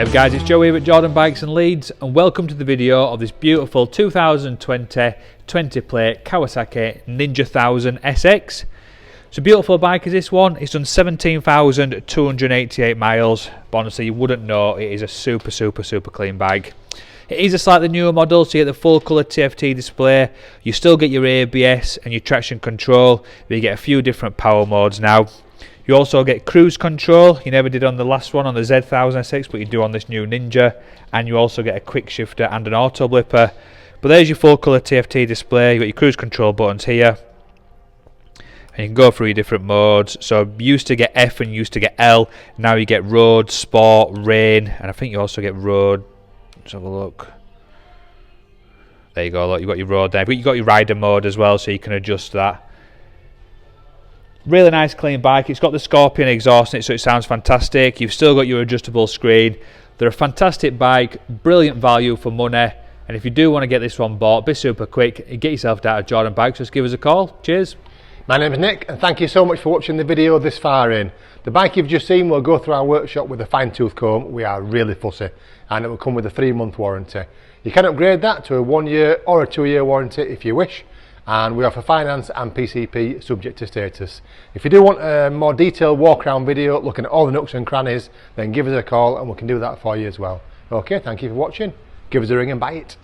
Hey guys, it's Joe here at Jordan Bikes and Leeds, and welcome to the video of this beautiful 2020 20 plate Kawasaki Ninja 1000 SX. It's a beautiful bike is this one. It's done 17,288 miles, but honestly you wouldn't know. It is a super clean bike. It is a slightly newer model, so you get the full colour TFT display. You still get your ABS and your traction control, but you get a few different power modes now. You also get cruise control. You never did on the last one, on the Z1006, but you do on this new Ninja. And you also get a quick shifter and an auto blipper. But there's your full colour TFT display. You've got your cruise control buttons here. And you can go through your different modes. So you used to get F and you used to get L. Now you get road, sport, rain. And I think you also get road. Let's have a look. There you go, look, you've got your road there. But you've got your rider mode as well, so you can adjust that. Really nice clean bike. It's got the Scorpion exhaust in it, so it sounds fantastic. You've still got your adjustable screen. They're a fantastic bike, brilliant value for money. And if you do want to get this one bought, be super quick, get yourself down to Jordan Bikes, just give us a call. Cheers. My name is Nick, and thank you so much for watching the video this far in. The bike you've just seen will go through our workshop with a fine tooth comb. We are really fussy, and it will come with a 3-month warranty. You can upgrade that to a 1-year or a 2-year warranty if you wish. And we offer finance and PCP subject to status. If you do want a more detailed walk around video looking at all the nooks and crannies, then give us a call and we can do that for you as well. Okay, thank you for watching. Give us a ring and buy it.